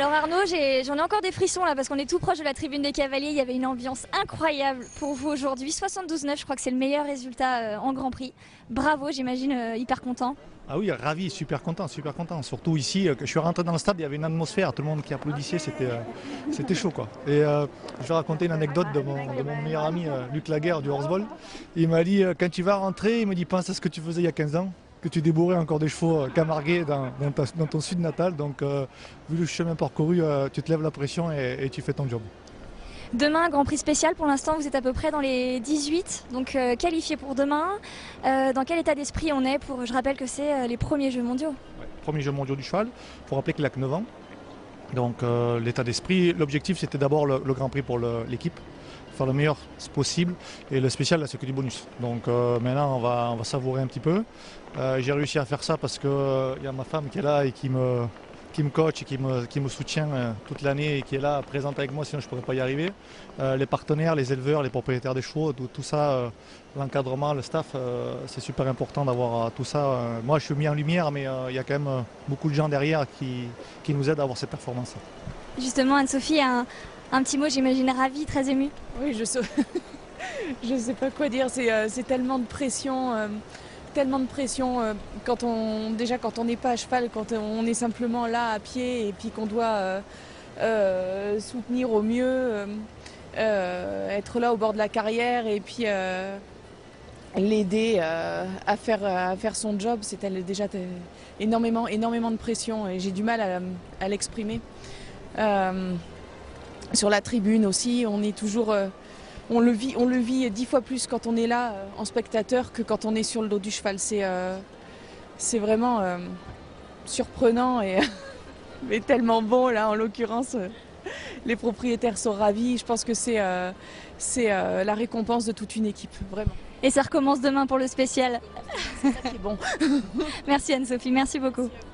Alors Arnaud, j'en ai encore des frissons là parce qu'on est tout proche de la tribune des cavaliers. Il y avait une ambiance incroyable pour vous aujourd'hui. 72-9, je crois que c'est le meilleur résultat en Grand Prix. Bravo, j'imagine hyper content. Ah oui, ravi, super content, super content. Surtout ici, je suis rentré dans le stade, il y avait une atmosphère, tout le monde qui applaudissait, c'était chaud quoi. Et je vais raconter une anecdote de mon meilleur ami Luc Laguerre du Horseball. Il m'a dit, quand tu vas rentrer, il me dit, pense à ce que tu faisais il y a 15 ans, que tu débourrais encore des chevaux camarguais dans ton sud natal. Donc, vu le chemin parcouru, tu te lèves la pression et tu fais ton job. Demain, Grand Prix spécial, pour l'instant vous êtes à peu près dans les 18, donc qualifiés pour demain. Dans quel état d'esprit on est pour, je rappelle que c'est les premiers Jeux mondiaux. Ouais, premiers Jeux mondiaux du cheval, pour rappeler qu'il n'a que 9 ans. Donc l'état d'esprit, l'objectif c'était d'abord le Grand Prix pour l'équipe, faire le meilleur possible, et le spécial là c'est que du bonus. Donc maintenant on va savourer un petit peu. J'ai réussi à faire ça parce qu'il y a ma femme qui est là et qui me coach et qui me soutient toute l'année et qui est là présente avec moi, sinon je ne pourrais pas y arriver. Les partenaires, les éleveurs, les propriétaires des chevaux, tout ça, l'encadrement, le staff, c'est super important d'avoir tout ça. Moi je suis mis en lumière, mais il y a quand même beaucoup de gens derrière qui nous aident à avoir cette performance. Justement, Anne-Sophie, un petit mot, j'imagine ravie, très émue. Oui, je sais pas quoi dire, c'est tellement de pression. Tellement de pression quand on n'est pas à cheval, quand on est simplement là à pied et puis qu'on doit soutenir au mieux, être là au bord de la carrière et puis l'aider à faire son job. C'est déjà énormément de pression et j'ai du mal à l'exprimer. Sur la tribune aussi, on est toujours... On le vit 10 fois plus quand on est là en spectateur que quand on est sur le dos du cheval. C'est vraiment surprenant et mais tellement bon là en l'occurrence. Les propriétaires sont ravis. Je pense que c'est la récompense de toute une équipe, vraiment. Et ça recommence demain pour le spécial. C'est ça qui est bon. Merci Anne-Sophie, merci beaucoup. Merci.